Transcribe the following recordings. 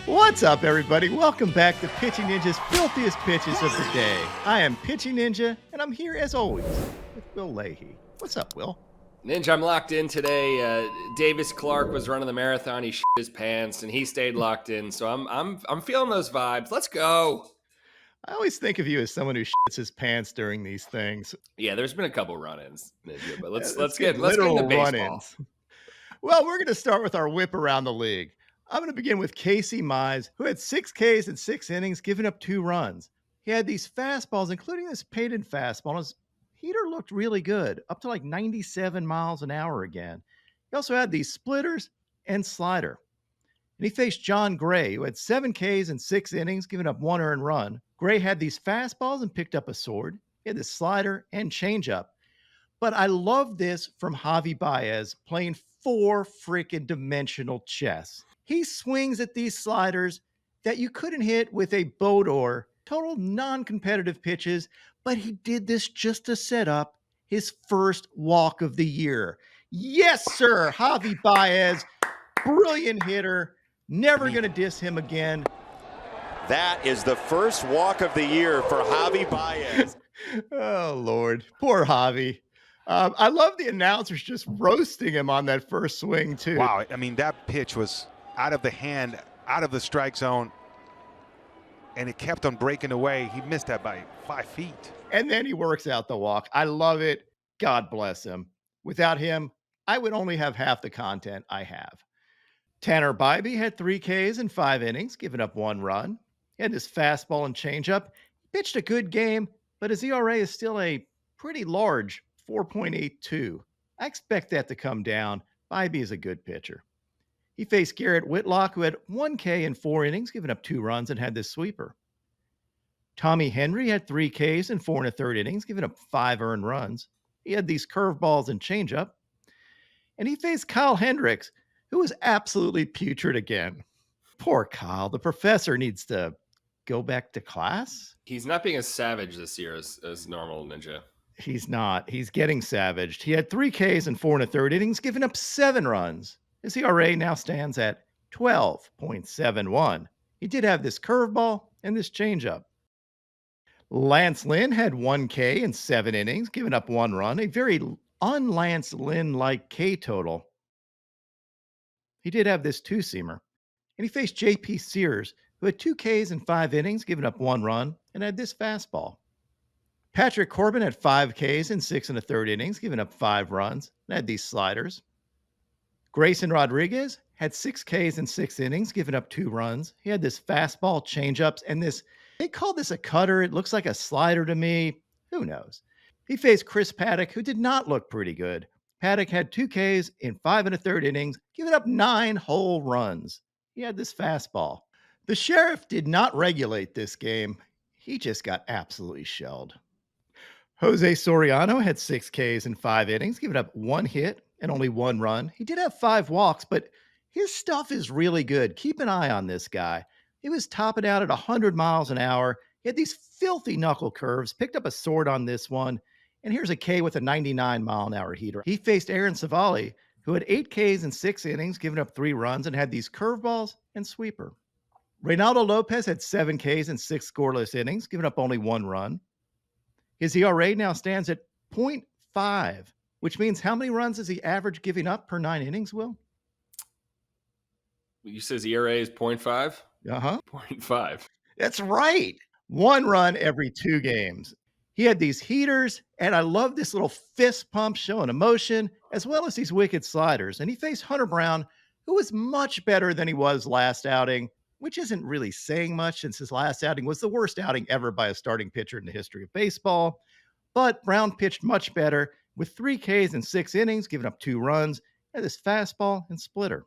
What's up, everybody? Welcome back to Pitching Ninja's filthiest pitches of the day. I am Pitching Ninja, and I'm here as always with Will Leahey. What's up, Will? Ninja, I'm locked in today. Davis Clark was running the marathon. He shit his pants, and he stayed locked in. So I'm feeling those vibes. Let's go. I always think of you as someone who shits his pants during these things. Yeah, there's been a couple run-ins, Ninja, but let's Let's get get into literal baseball. run-ins. Well, we're going to start with our whip around the league. I'm going to begin with Casey Mize, who had 6 Ks in 6 innings, giving up 2 runs. He had these fastballs, including this painted fastball. His heater looked really good, up to like 97 miles an hour again. He also had these splitters and slider. And he faced John Gray, who had 7 Ks in 6 innings, giving up 1 earned run. Gray had these fastballs and picked up a sword. He had this slider and changeup. But I love this from Javy Baez playing 4 freaking dimensional chess. He swings at these sliders that you couldn't hit with a boat or total non-competitive pitches, but he did this just to set up his first walk of the year. Yes, sir, Javy Baez, brilliant hitter. Never going to diss him again. That is the first walk of the year for Javy Baez. Oh, Lord. Poor Javy. I love the announcers just roasting him on that first swing, too. Wow. I mean, that pitch was out of the hand, out of the strike zone, and it kept on breaking away. He missed that by 5 feet. And then he works out the walk. I love it. God bless him. Without him, I would only have half the content I have. Tanner Bybee had 3 Ks in 5 innings, giving up 1 run. He had this fastball and changeup. Pitched a good game, but his ERA is still a pretty large 4.82. I expect that to come down. Bybee is a good pitcher. He faced Garrett Whitlock, who had 1 K in 4 innings, giving up 2 runs and had this sweeper. Tommy Henry had 3 Ks in 4 1/3 innings, giving up 5 earned runs. He had these curveballs and changeup. And he faced Kyle Hendricks, who was absolutely putrid again. Poor Kyle. The professor needs to go back to class. He's not being as savage this year as normal, Ninja. He's not. He's getting savaged. He had 3 Ks in 4 1/3 innings, giving up 7 runs. His ERA now stands at 12.71. He did have this curveball and this changeup. Lance Lynn had 1 K in 7 innings, giving up 1 run, a very un-Lance Lynn-like K total. He did have this 2-seamer. And he faced J.P. Sears, who had 2 Ks in 5 innings, giving up 1 run, and had this fastball. Patrick Corbin had 5 Ks in 6 1/3 innings, giving up 5 runs, and had these sliders. Grayson Rodriguez had 6 Ks in 6 innings, giving up 2 runs. He had this fastball, changeups, and this, they call this a cutter. It looks like a slider to me. Who knows? He faced Chris Paddock, who did not look pretty good. Paddock had 2 Ks in 5 1/3 innings, giving up 9 whole runs. He had this fastball. The Sheriff did not regulate this game. He just got absolutely shelled. Jose Soriano had 6 Ks in 5 innings, giving up 1 hit and only 1 run. He did have 5 walks, but his stuff is really good. Keep an eye on this guy. He was topping out at 100 miles an hour. He had these filthy knuckle curves, picked up a sword on this one, and here's a K with a 99-mile-an-hour heater. He faced Aaron Savali, who had 8 Ks in 6 innings, giving up 3 runs, and had these curveballs and sweeper. Reynaldo Lopez had 7 Ks in 6 scoreless innings, giving up only 1 run. His ERA now stands at 0.5, which means how many runs is he average giving up per 9 innings, Will? You says ERA is 0.5? Uh-huh. 0.5. That's right. 1 run every 2 games. He had these heaters, and I love this little fist pump showing emotion, as well as these wicked sliders. And he faced Hunter Brown, who was much better than he was last outing, which isn't really saying much since his last outing was the worst outing ever by a starting pitcher in the history of baseball. But Brown pitched much better with 3 Ks in 6 innings, giving up 2 runs, and this fastball and splitter.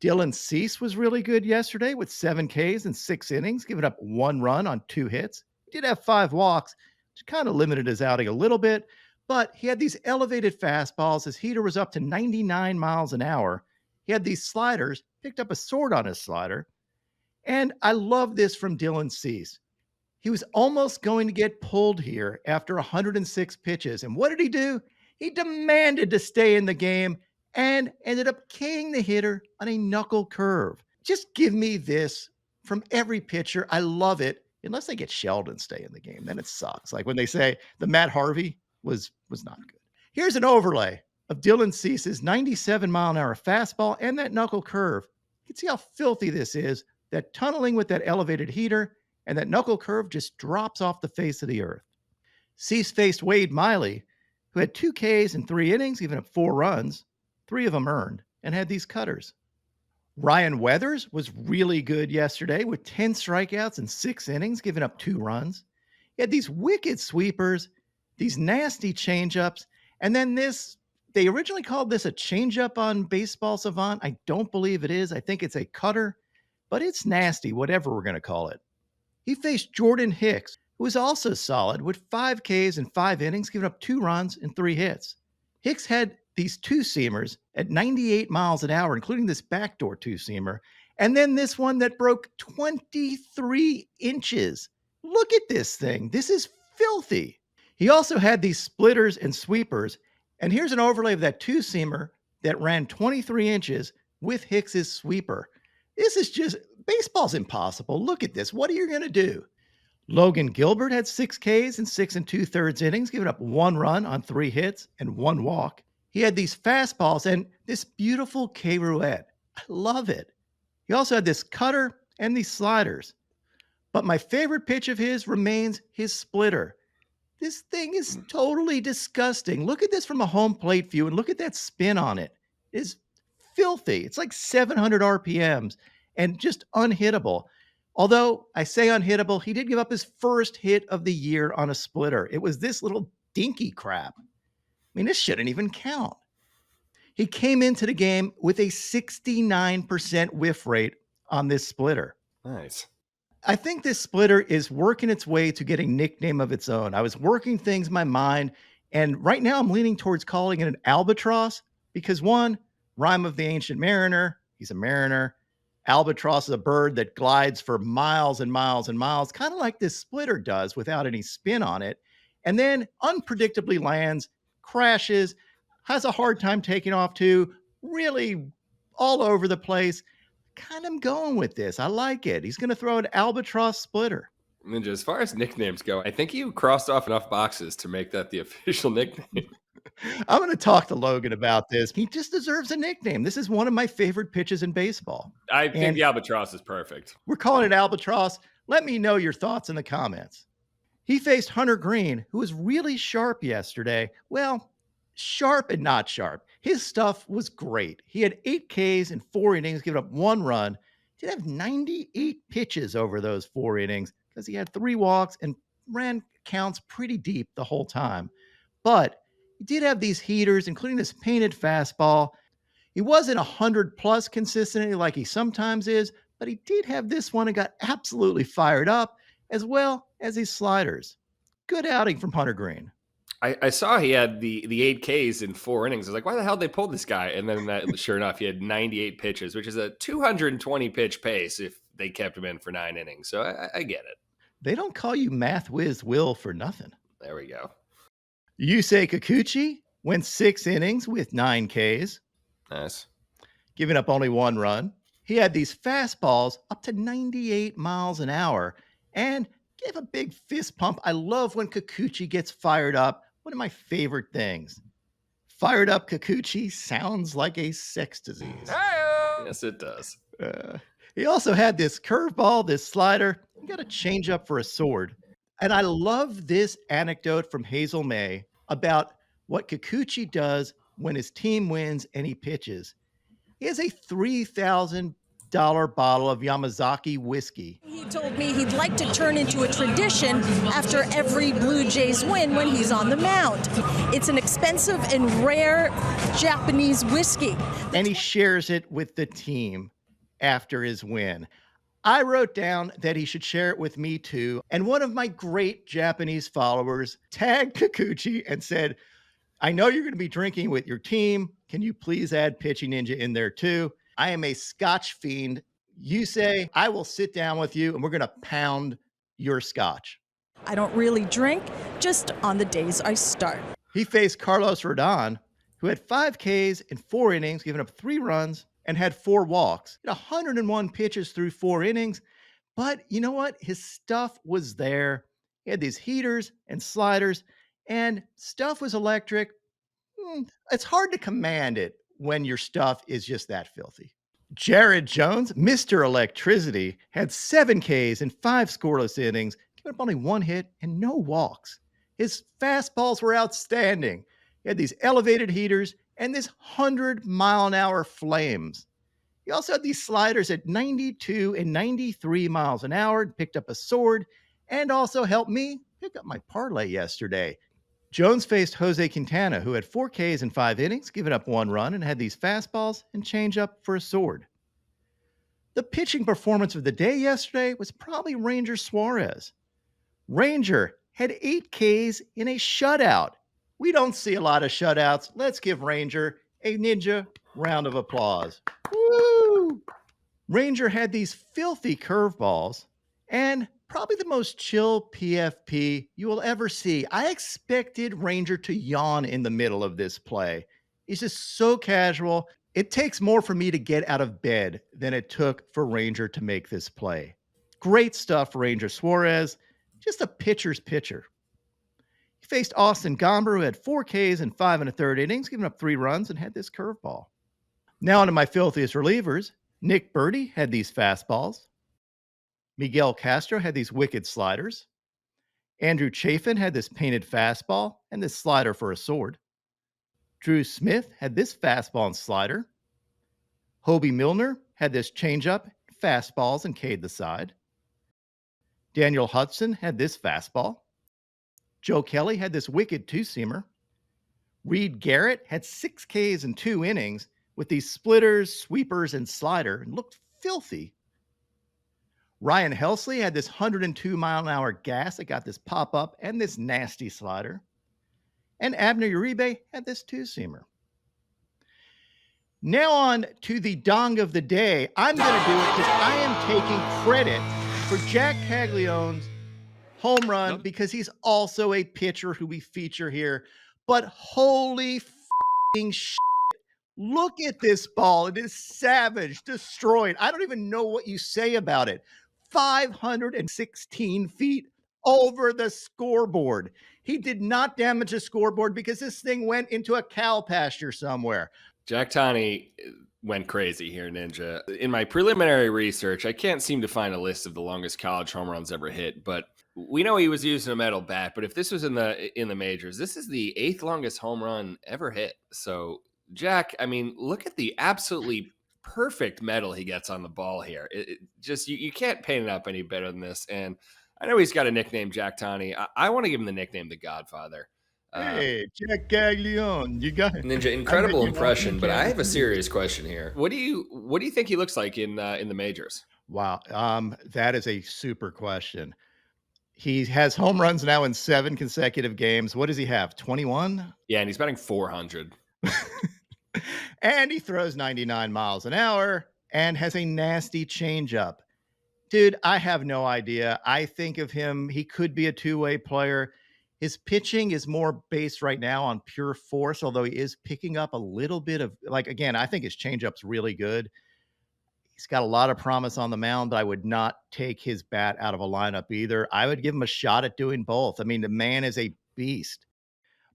Dylan Cease was really good yesterday with 7 Ks in 6 innings, giving up 1 run on 2 hits. He did have 5 walks, which kind of limited his outing a little bit, but he had these elevated fastballs. His heater was up to 99 miles an hour. He had these sliders, picked up a sword on his slider. And I love this from Dylan Cease. He was almost going to get pulled here after 106 pitches. And what did he do? He demanded to stay in the game and ended up K-ing the hitter on a knuckle curve. Just give me this from every pitcher. I love it. Unless they get shelled and stay in the game, then it sucks. Like when they say the Matt Harvey was not good. Here's an overlay of Dylan Cease's 97-mile-an-hour fastball and that knuckle curve. You can see how filthy this is. That tunneling with that elevated heater and that knuckle curve just drops off the face of the earth. Cease faced Wade Miley, who had 2 Ks in 3 innings, giving up 4 runs, 3 of them earned, and had these cutters. Ryan Weathers was really good yesterday with 10 strikeouts in 6 innings, giving up 2 runs. He had these wicked sweepers, these nasty changeups, and then this, they originally called this a changeup on Baseball Savant. I don't believe it is. I think it's a cutter, but it's nasty, whatever we're going to call it. He faced Jordan Hicks, who was also solid with 5 Ks in 5 innings, giving up 2 runs and 3 hits. Hicks had these 2-seamers at 98 miles an hour, including this backdoor 2-seamer, and then this one that broke 23 inches. Look at this thing. This is filthy. He also had these splitters and sweepers, and here's an overlay of that 2-seamer that ran 23 inches with Hicks's sweeper. This is just, baseball's impossible. Look at this. What are you going to do? Logan Gilbert had 6 Ks in 6 2/3 innings, giving up 1 run on 3 hits and 1 walk. He had these fastballs and this beautiful K-Roulette. I love it. He also had this cutter and these sliders. But my favorite pitch of his remains his splitter. This thing is totally disgusting. Look at this from a home plate view and look at that spin on it. It is filthy. It's like 700 RPMs and just unhittable. Although I say unhittable, he did give up his first hit of the year on a splitter. It was this little dinky crap. I mean, this shouldn't even count. He came into the game with a 69% whiff rate on this splitter. Nice. I think this splitter is working its way to get a nickname of its own. I was working things in my mind, and right now I'm leaning towards calling it an albatross because, one, rhyme of the ancient mariner. He's a mariner. Albatross is a bird that glides for miles and miles and miles, kind of like this splitter does without any spin on it, and then unpredictably lands, crashes, has a hard time taking off too, really all over the place. Kind of going with this. I like it. He's going to throw an albatross splitter. Ninja, as far as nicknames go, I think you crossed off enough boxes to make that the official nickname. I'm going to talk to Logan about this. He just deserves a nickname. This is one of my favorite pitches in baseball. I think the albatross is perfect. We're calling it albatross. Let me know your thoughts in the comments. He faced Hunter Greene, who was really sharp yesterday. Well, sharp and not sharp. His stuff was great. He had 8 Ks in 4 innings, giving up 1 run. He did have 98 pitches over those 4 innings because he had 3 walks and ran counts pretty deep the whole time. But he did have these heaters, including this painted fastball. He wasn't 100+ consistently like he sometimes is, but he did have this one and got absolutely fired up, as well as his sliders. Good outing from Hunter Greene. I saw he had the 8 Ks in 4 innings. I was like, why the hell did they pull this guy? And then sure enough, he had 98 pitches, which is a 220 pitch pace if they kept him in for 9 innings. So I get it. They don't call you Math Whiz Will for nothing. There we go. Yusei Kikuchi went 6 innings with 9 Ks. Nice. Giving up only 1 run. He had these fastballs up to 98 miles an hour and gave a big fist pump. I love when Kikuchi gets fired up. One of my favorite things. Fired up Kikuchi sounds like a sex disease. Yes, it does. He also had this curveball, this slider. He got a changeup for a sword. And I love this anecdote from Hazel May about what Kikuchi does when his team wins and he pitches. He has a $3,000 bottle of Yamazaki whiskey. He told me he'd like to turn into a tradition after every Blue Jays win when he's on the mound. It's an expensive and rare Japanese whiskey. And he shares it with the team after his win. I wrote down that he should share it with me too. And one of my great Japanese followers tagged Kikuchi and said, I know you're going to be drinking with your team. Can you please add Pitching Ninja in there too? I am a Scotch fiend. You say, I will sit down with you and we're going to pound your Scotch. I don't really drink, just on the days I start. He faced Carlos Rodon, who had 5 Ks in 4 innings, giving up 3 runs and had 4 walks. He had 101 pitches through 4 innings. But you know what? His stuff was there. He had these heaters and sliders, and stuff was electric. It's hard to command it when your stuff is just that filthy. Jared Jones, Mr. Electricity, had 7 Ks in 5 scoreless innings, giving up only 1 hit and no walks. His fastballs were outstanding. He had these elevated heaters and this 100-mile-an-hour flames. He also had these sliders at 92 and 93 miles an hour, picked up a sword, and also helped me pick up my parlay yesterday. Jones faced Jose Quintana, who had 4 Ks in 5 innings, giving up 1 run, and had these fastballs and changeup for a sword. The pitching performance of the day yesterday was probably Ranger Suarez. Ranger had 8 Ks in a shutout. We don't see a lot of shutouts. Let's give Ranger a ninja round of applause. Woo! Ranger had these filthy curveballs and probably the most chill PFP you will ever see. I expected Ranger to yawn in the middle of this play. He's just so casual. It takes more for me to get out of bed than it took for Ranger to make this play. Great stuff, Ranger Suarez. Just a pitcher's pitcher. He faced Austin Gomber, who had 4 Ks in 5 1/3 innings, giving up 3 runs, and had this curveball. Now onto my filthiest relievers. Nick Birdie had these fastballs. Miguel Castro had these wicked sliders. Andrew Chafin had this painted fastball and this slider for a sword. Drew Smith had this fastball and slider. Hobie Milner had this changeup, fastballs, and K'd the side. Daniel Hudson had this fastball. Joe Kelly had this wicked 2-seamer. Reed Garrett had 6 Ks in 2 innings with these splitters, sweepers, and slider, and looked filthy. Ryan Helsley had this 102-mile-an-hour gas that got this pop-up and this nasty slider. And Abner Uribe had this 2-seamer. Now on to the dong of the day. I'm going to do it because I am taking credit for Jack Caglianone's home run because he's also a pitcher who we feature here. But holy f***ing shit. Look at this ball. It is savage, destroyed. I don't even know what you say about it. 516 feet over the scoreboard. He did not damage the scoreboard because this thing went into a cow pasture somewhere. Jack Tani went crazy here, Ninja. In my preliminary research, I can't seem to find a list of the longest college home runs ever hit, but we know he was using a metal bat. But if this was in the majors, this is the 8th longest home run ever hit. So Jack, I mean, look at the absolutely perfect metal he gets on the ball here. It just you can't paint it up any better than this. And I know he's got a nickname, Jack Tani. I want to give him the nickname the Godfather. Hey, Jack Caglianone, you got it. Ninja, incredible impression, but I have a serious question here. What do you think he looks like in the majors? Wow, that is a super question. He has home runs now in 7 consecutive games. What does he have? 21? Yeah, and he's batting 400. And he throws 99 miles an hour and has a nasty changeup. Dude, I have no idea. I think of him, he could be a 2-way player. His pitching is more based right now on pure force, although he is picking up a little bit of, again, I think his changeup's really good. He's got a lot of promise on the mound, but I would not take his bat out of a lineup either. I would give him a shot at doing both. I mean, the man is a beast.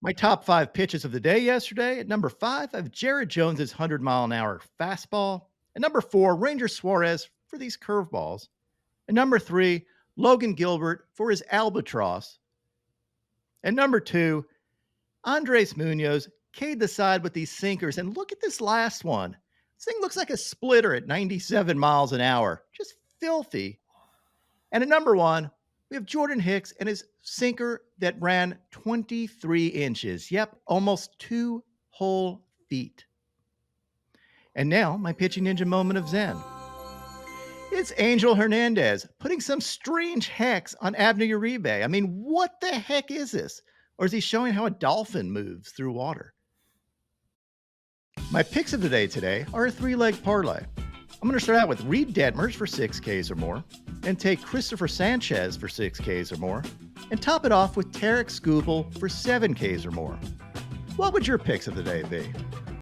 My top 5 pitches of the day yesterday. At number 5, I have Jared Jones's 100-mile-an-hour fastball. At number 4, Ranger Suarez for these curveballs. At number 3, Logan Gilbert for his albatross. At number 2, Andres Munoz K'd the side with these sinkers. And look at this last one. This thing looks like a splitter at 97 miles an hour. Just filthy. And at number 1, we have Jordan Hicks and his sinker that ran 23 inches. Yep, almost 2 whole feet. And now, my pitching ninja moment of zen. It's Angel Hernandez putting some strange hex on Abner Uribe. I mean, what the heck is this? Or is he showing how a dolphin moves through water? My picks of the day today are a 3-leg parlay. I'm going to start out with Reed Detmers for 6 Ks or more, and take Christopher Sanchez for 6 Ks or more, and top it off with Tarek Skubal for 7 Ks or more. What would your picks of the day be?